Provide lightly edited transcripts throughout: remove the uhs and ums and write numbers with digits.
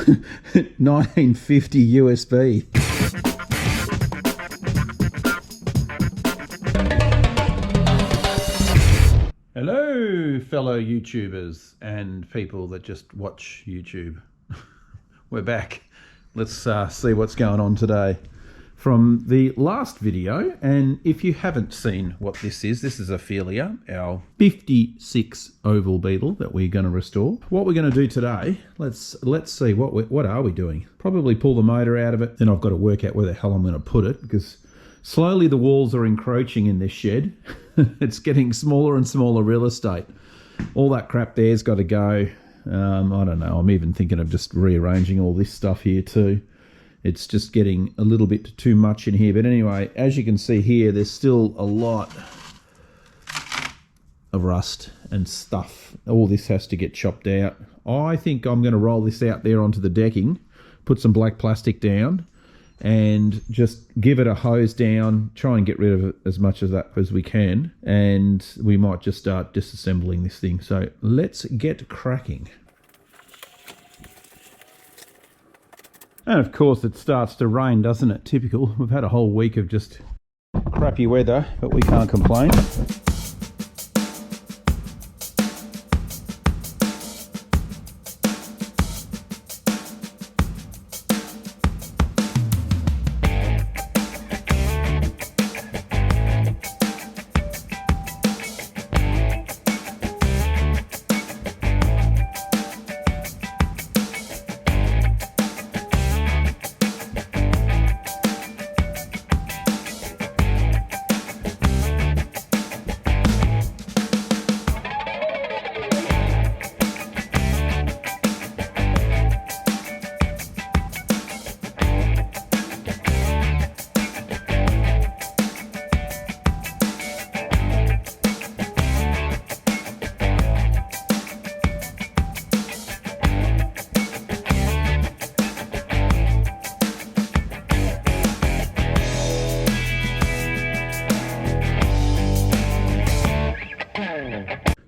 1950 USB. Hello, fellow YouTubers and people that just watch YouTube. We're back. Let's see what's going on today from the last video. And if you haven't seen what this is Ophelia, our 56 oval beetle that we're going to restore. What we're going to do today, let's see, what are we doing? Probably pull the motor out of it. Then I've got to work out where the hell I'm going to put it, because slowly the walls are encroaching in this shed. It's getting smaller and smaller real estate. All that crap there's got to go. I don't know. I'm even thinking of just rearranging all this stuff here too. It's just getting a little bit too much in here. But anyway, as you can see here, there's still a lot of rust and stuff. All this has to get chopped out. I think I'm going to roll this out there onto the decking, put some black plastic down, and just give it a hose down, try and get rid of it as much of that as we can, and we might just start disassembling this thing. So let's get cracking. And of course it starts to rain, doesn't it? Typical. We've had a whole week of just crappy weather, but we can't complain.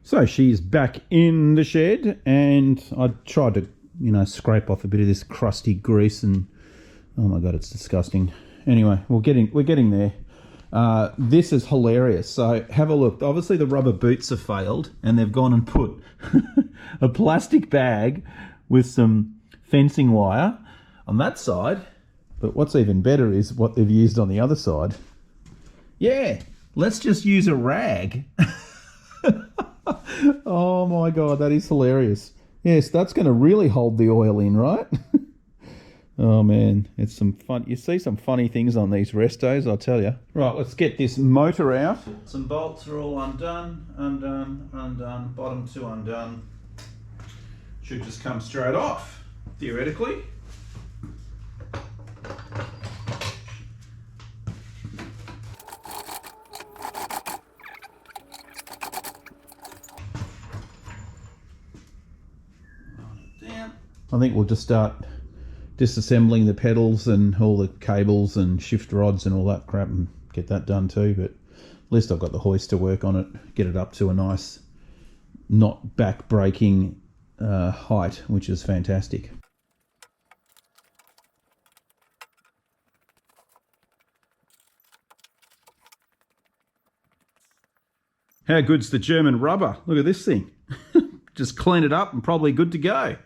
So she's back in the shed, and I tried to, scrape off a bit of this crusty grease, and oh my god, it's disgusting. Anyway, we're getting there. This is hilarious. So have a look. Obviously the rubber boots have failed, and they've gone and put a plastic bag with some fencing wire on that side. But what's even better is what they've used on the other side. Yeah, let's just use a rag. Oh my god, that is hilarious. Yes, that's going to really hold the oil in, right? Oh man, it's some fun. You see some funny things on these restos, I'll tell you. Right, let's get this motor out. Some bolts are all undone, bottom two undone. Should just come straight off, theoretically. I think we'll just start disassembling the pedals and all the cables and shift rods and all that crap and get that done too. But at least I've got the hoist to work on it, get it up to a nice, not back-breaking height, which is fantastic. How good's the German rubber? Look at this thing. Just clean it up and probably good to go.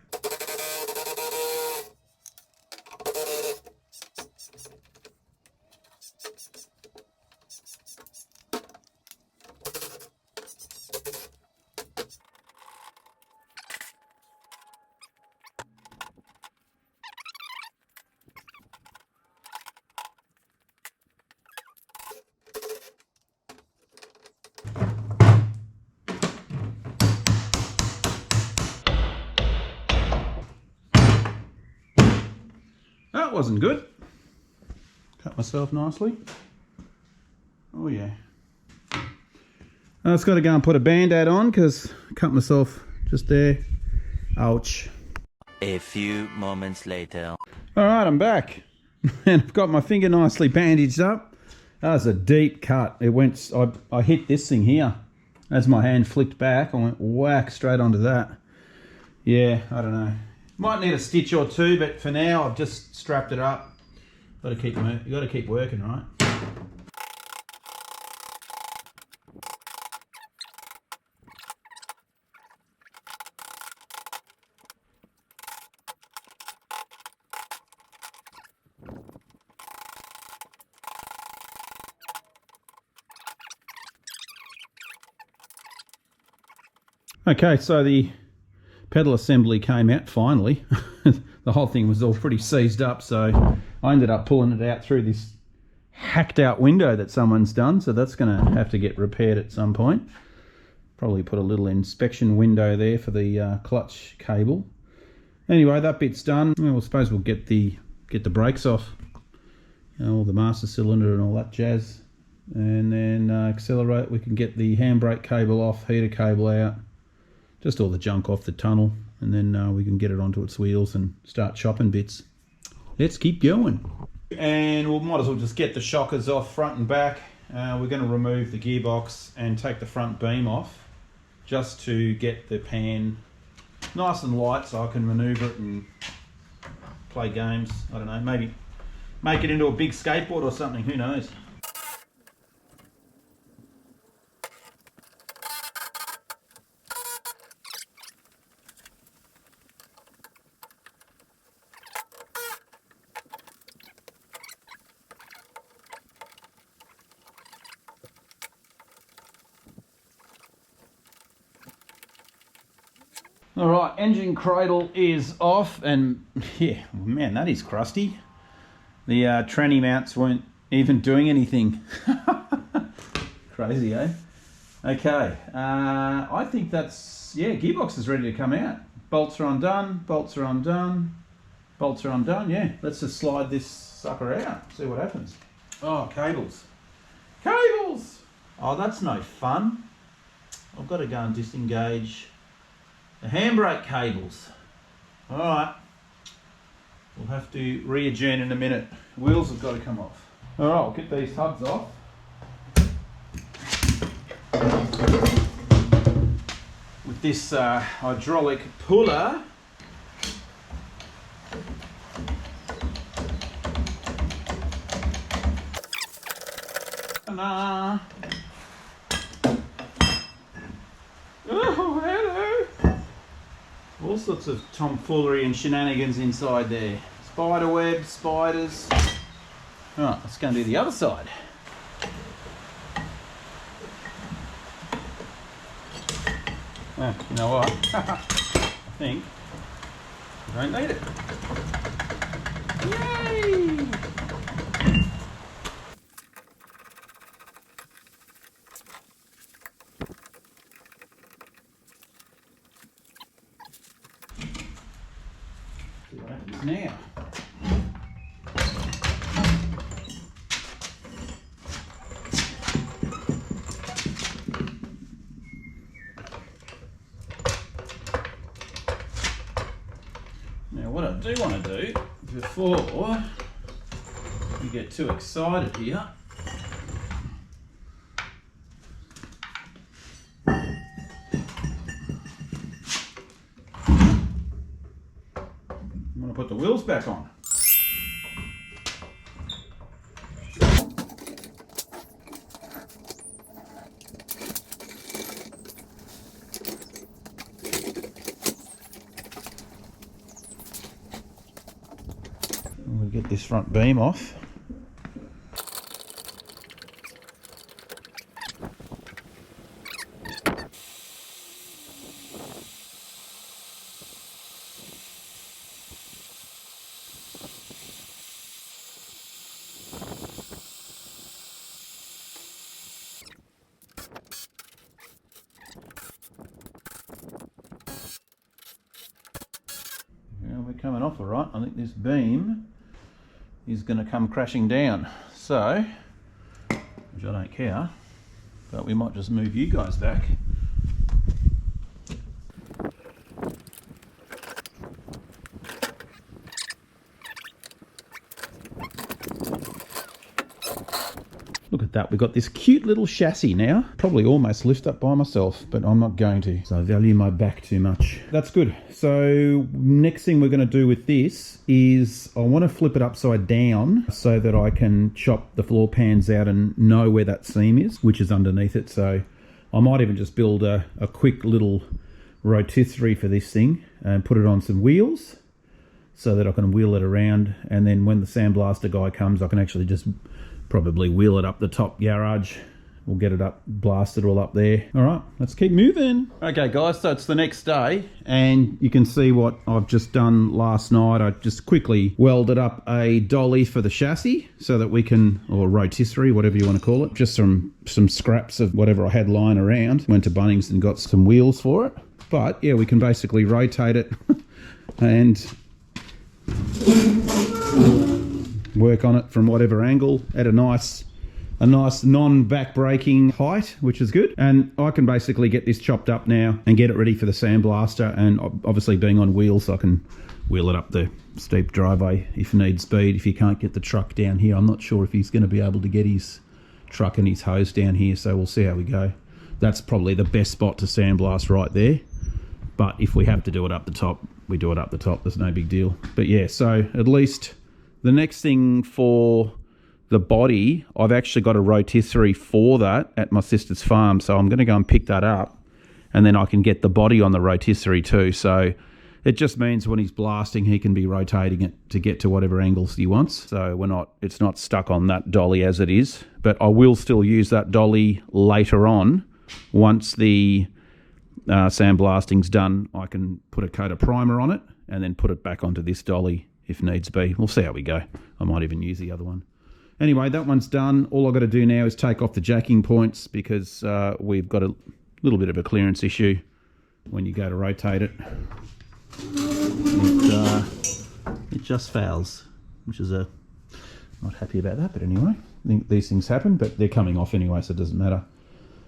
That wasn't good. Cut myself nicely. Oh yeah. I've got to go and put a band-aid on because I cut myself just there. Ouch. A few moments later. Alright, I'm back. And I've got my finger nicely bandaged up. That was a deep cut. It went, I hit this thing here. As my hand flicked back, I went whack straight onto that. Yeah, I don't know. Might need a stitch or two, but for now I've just strapped it up. You got to keep working, right? Okay, so the pedal assembly came out finally. The whole thing was all pretty seized up, so I ended up pulling it out through this hacked out window that someone's done, so that's going to have to get repaired at some point. Probably put a little inspection window there for the clutch cable. Anyway, that bit's done. Well, I suppose we'll get the brakes off, all the master cylinder and all that jazz, and then accelerate. We can get the handbrake cable off, heater cable out, just all the junk off the tunnel, and then we can get it onto its wheels and start chopping bits. Let's keep going. And we might as well just get the shockers off front and back. We're going to remove the gearbox and take the front beam off just to get the pan nice and light so I can maneuver it and play games. I don't know, maybe make it into a big skateboard or something, who knows. All right, engine cradle is off, and yeah, man, that is crusty. The tranny mounts weren't even doing anything. Crazy, eh? Okay, I think that's, yeah, gearbox is ready to come out. Bolts are undone, bolts are undone, bolts are undone, yeah. Let's just slide this sucker out, see what happens. Oh, cables. Cables! Oh, that's no fun. I've got to go and disengage the handbrake cables. All right, we'll have to re-adjourn in a minute. Wheels have got to come off. All right, I'll get these hubs off. With this hydraulic puller. Ta-da. Oh, hello. All sorts of tomfoolery and shenanigans inside there. Spider web, spiders. Alright, let's go and do the other side. Oh, you know what? I think we don't need it. Yay! See what happens now. Now what I do want to do before we get too excited here, I'm going to put the wheels back on. We'll get this front beam off. Yeah, we're coming off all right. I think this beam is going to come crashing down. So, which I don't care, but we might just move you guys back. Look at with that, we've got this cute little chassis now. Probably almost lift up by myself, but I'm not going to. So I value my back too much. That's good. So next thing we're going to do with this is I want to flip it upside down so that I can chop the floor pans out and know where that seam is, which is underneath it. So I might even just build a quick little rotisserie for this thing and put it on some wheels so that I can wheel it around, and then when the sandblaster guy comes I can actually just probably wheel it up the top garage. We'll get it up, blast it all up there. All right, let's keep moving. Okay guys, so it's the next day and you can see what I've just done last night. I just quickly welded up a dolly for the chassis so that we can, or rotisserie, whatever you want to call it, just some scraps of whatever I had lying around. Went to Bunnings and got some wheels for it. But yeah, we can basically rotate it and work on it from whatever angle at a nice non-back breaking height, which is good. And I can basically get this chopped up now and get it ready for the sandblaster, and obviously being on wheels I can wheel it up the steep driveway if needs be. If you can't get the truck down here, I'm not sure if he's going to be able to get his truck and his hose down here, so we'll see how we go. That's probably the best spot to sandblast right there, but if we have to do it up the top, we do it up the top. There's no big deal. But yeah, so at least the next thing for the body, I've actually got a rotisserie for that at my sister's farm, so I'm going to go and pick that up and then I can get the body on the rotisserie too. So it just means when he's blasting he can be rotating it to get to whatever angles he wants. So it's not stuck on that dolly as it is, but I will still use that dolly later on. Once the sandblasting's done, I can put a coat of primer on it and then put it back onto this dolly if needs be. We'll see how we go. I might even use the other one. Anyway, that one's done. All I've got to do now is take off the jacking points because we've got a little bit of a clearance issue when you go to rotate it. It just fails, which is not happy about that, but anyway, I think these things happen, but they're coming off anyway, so it doesn't matter.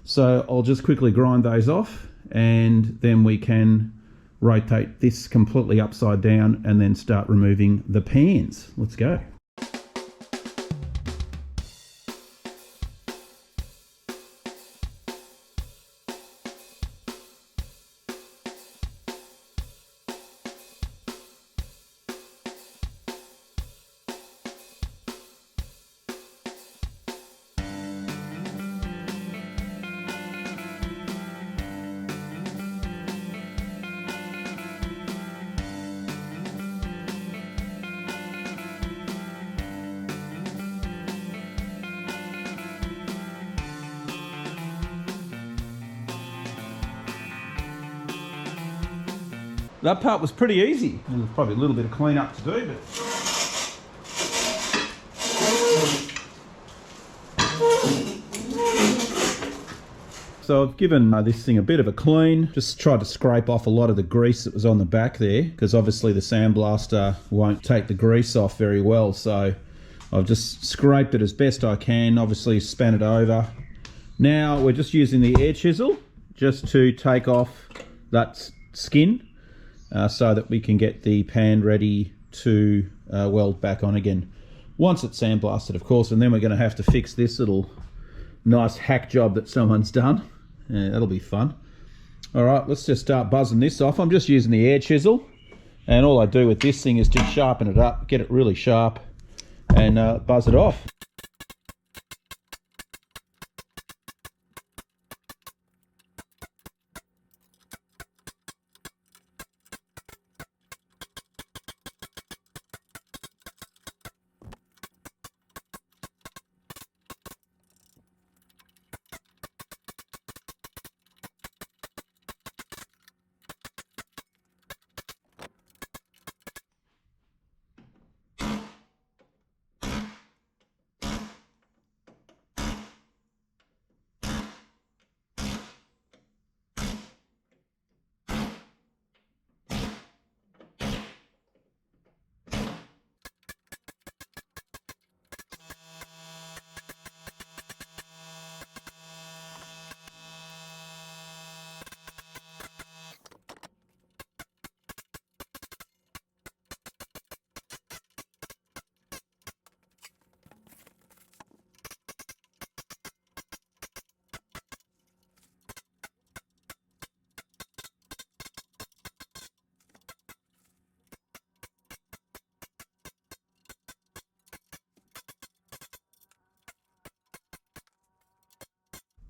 So I'll just quickly grind those off and then we can rotate this completely upside down and then start removing the pans. Let's go. That part was pretty easy. There's probably a little bit of clean up to do, but so I've given this thing a bit of a clean. Just tried to scrape off a lot of the grease that was on the back there, because obviously the sandblaster won't take the grease off very well. So I've just scraped it as best I can, obviously span it over. Now we're just using the air chisel just to take off that skin so that we can get the pan ready to weld back on again. Once it's sandblasted, of course, and then we're going to have to fix this little nice hack job that someone's done. Yeah, that'll be fun. All right, let's just start buzzing this off. I'm just using the air chisel, and all I do with this thing is just sharpen it up, get it really sharp, and buzz it off.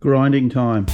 grinding time.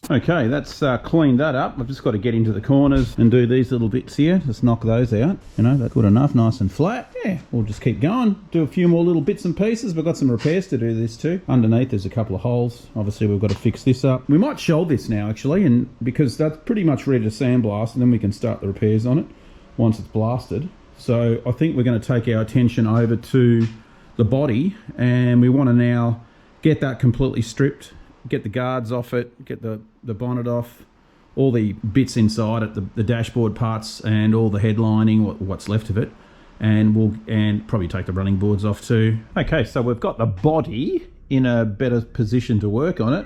Okay, that's cleaned that up. I've just got to get into the corners and do these little bits here. Just knock those out. You know, that's good enough, nice and flat. Yeah, we'll just keep going. Do a few more little bits and pieces. We've got some repairs to do this too. Underneath there's a couple of holes. Obviously we've got to fix this up. We might show this now actually, and because that's pretty much ready to sandblast, and then we can start the repairs on it once it's blasted. So I think we're going to take our attention over to the body, and we want to now get that completely stripped. Get the guards off it, get the bonnet off, all the bits inside it, the dashboard parts and all the headlining, what's left of it, and probably take the running boards off too. Okay, so we've got the body in a better position to work on it.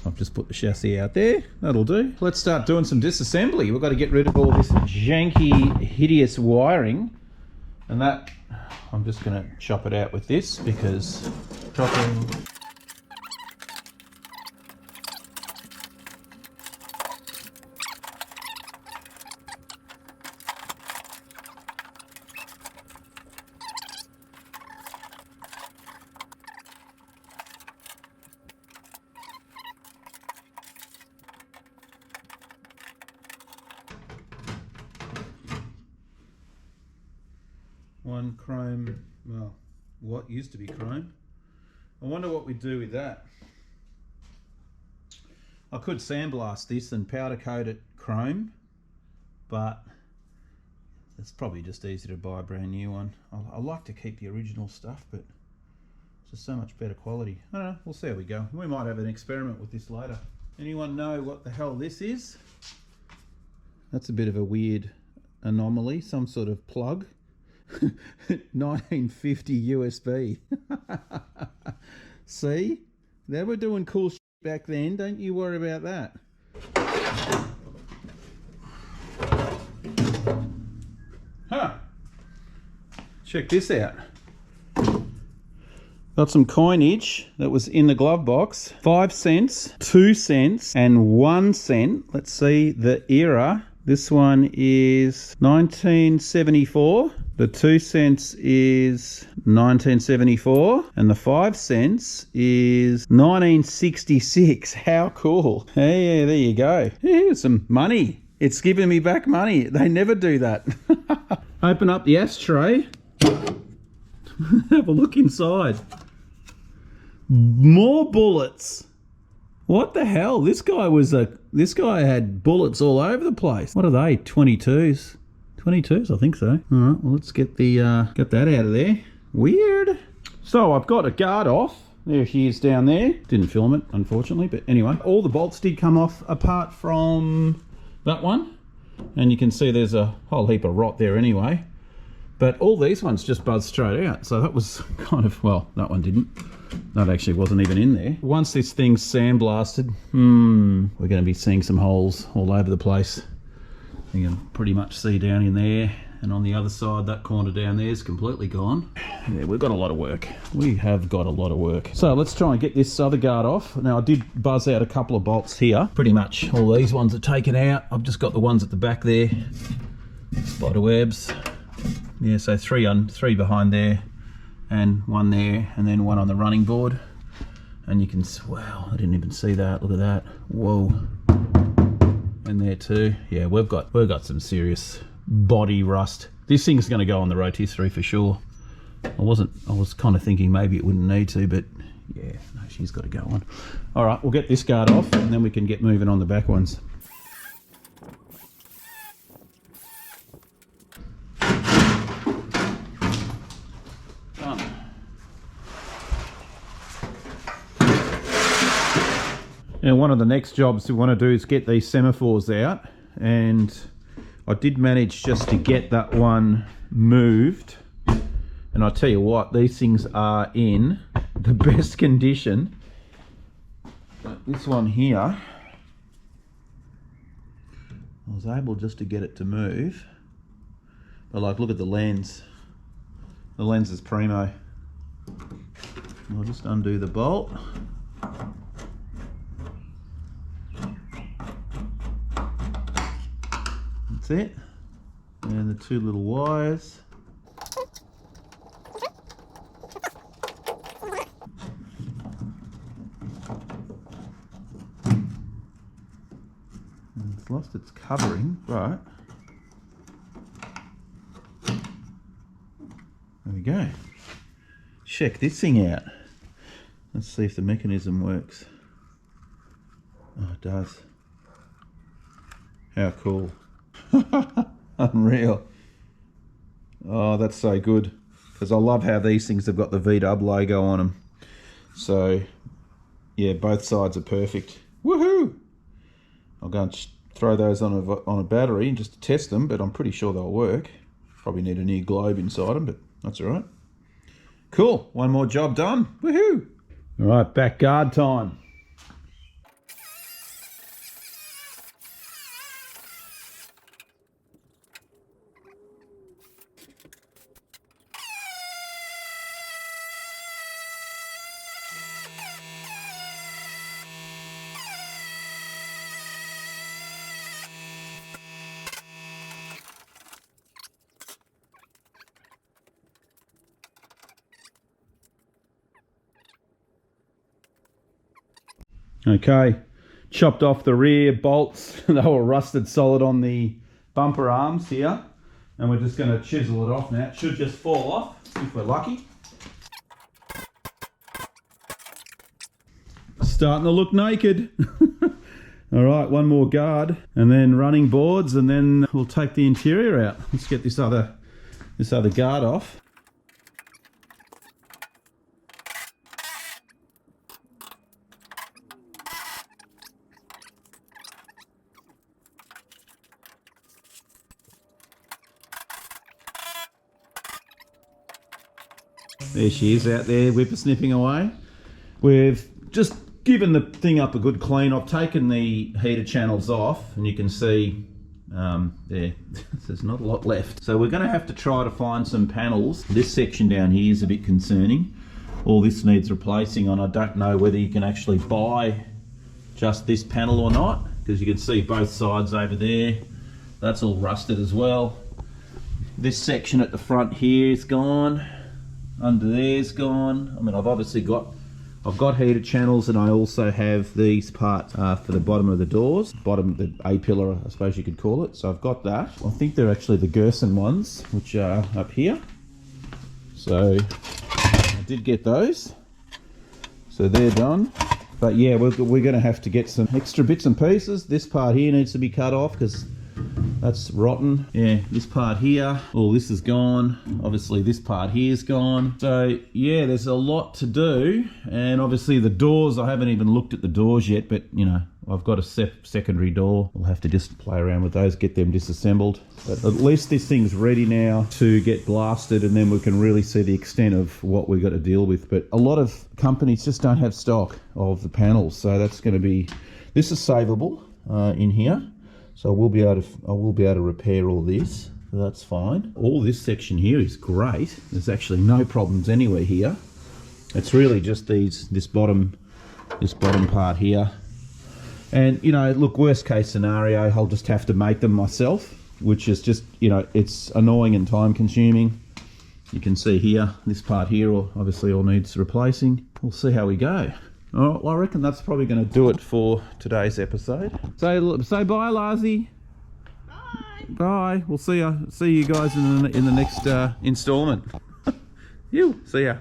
I've just put the chassis out there, that'll do. Let's start doing some disassembly. We've got to get rid of all this janky, hideous wiring, and that, I'm just going to chop it out with this because chopping... One chrome, well, what used to be chrome. I wonder what we do with that. I could sandblast this and powder coat it chrome, but it's probably just easier to buy a brand new one. I like to keep the original stuff, but it's just so much better quality. I don't know, we'll see how we go. We might have an experiment with this later. Anyone know what the hell this is? That's a bit of a weird anomaly, some sort of plug. 1950 USB. See? They were doing cool shit back then. Don't you worry about that. Huh. Check this out. Got some coinage that was in the glove box. 5 cents, 2 cents, and 1 cent. Let's see the era. This one is 1974. The 2 cents is 1974, and the 5 cents is 1966. How cool. Hey, there you go. Here's some money. It's giving me back money. They never do that. Open up the ashtray. Have a look inside. More bullets. What the hell? This guy had bullets all over the place. What are they? 22s. 22s, I think so. All right, well, let's get that out of there. Weird. So I've got a guard off. There she is down there. Didn't film it, unfortunately, but anyway. All the bolts did come off apart from that one. And you can see there's a whole heap of rot there anyway. But all these ones just buzzed straight out. So that was kind of, well, that one didn't. That actually wasn't even in there. Once this thing's sandblasted, we're going to be seeing some holes all over the place. You can pretty much see down in there, and on the other side, that corner down there is completely gone. Yeah, we've got a lot of work. We have got a lot of work. So let's try and get this other guard off. Now I did buzz out a couple of bolts here. Pretty much all these ones are taken out. I've just got the ones at the back there. Spider webs. Yeah, so three behind there, and one there, and then one on the running board. And you can, wow, I didn't even see that. Look at that. Whoa. And there too. Yeah, we've got some serious body rust. This thing's going to go on the rotisserie for sure. I was kind of thinking maybe it wouldn't need to, but yeah, no, she's got to go on. All right, we'll get this guard off and then we can get moving on the back ones. Done. Now, one of the next jobs we want to do is get these semaphores out, and I did manage just to get that one moved. And I tell you what, these things are in the best condition. But this one here, I was able just to get it to move. But like, look at the lens. The lens is primo. I'll just undo the bolt. That's it. And the two little wires. It's lost its covering, but there we go. Check this thing out. Let's see if the mechanism works. Oh, it does. How cool. Unreal. Oh, that's so good. Because I love how these things have got the VW logo on them. So, yeah, both sides are perfect. Woohoo! I'll go and throw those on a battery just to test them, but I'm pretty sure they'll work. Probably need a new globe inside them, but that's all right. Cool, one more job done. Woohoo! All right, back guard time. Okay, chopped off the rear bolts. They were rusted solid on the bumper arms here. And we're just going to chisel it off now. It should just fall off if we're lucky. Starting to look naked. All right, one more guard and then running boards, and then we'll take the interior out. Let's get this other guard off. There she is out there, whippersnipping away. We've just given the thing up a good clean. I've taken the heater channels off, and you can see there, there's not a lot left. So we're going to have to try to find some panels. This section down here is a bit concerning. All this needs replacing, and I don't know whether you can actually buy just this panel or not, because you can see both sides over there. That's all rusted as well. This section at the front here is gone. Under there's gone. I mean, I've obviously got heater channels, and I also have these parts for the bottom of the doors, the A-pillar, I suppose you could call it. So I've got that. I think they're actually the Gerson ones, which are up here. So I did get those. So they're done. But yeah, we're going to have to get some extra bits and pieces. This part here needs to be cut off because that's rotten. Yeah, this part here, all this is gone. Obviously this part here is gone. So yeah, there's a lot to do. And obviously the doors, I haven't even looked at the doors yet, but you know, I've got a secondary door. We'll have to just play around with those, get them disassembled. But at least this thing's ready now to get blasted, and then we can really see the extent of what we've got to deal with. But a lot of companies just don't have stock of the panels. So that's going to be, this is savable in here. So I will be able to repair all this. So that's fine. All this section here is great. There's actually no problems anywhere here. It's really just this bottom part here. And you know, look, worst case scenario, I'll just have to make them myself, which is just, you know, it's annoying and time consuming. You can see here, this part here obviously all needs replacing. We'll see how we go. All right, well, I reckon that's probably going to do it for today's episode. Say bye, Larsie. Bye. Bye. We'll see you guys in the next installment. You. See ya.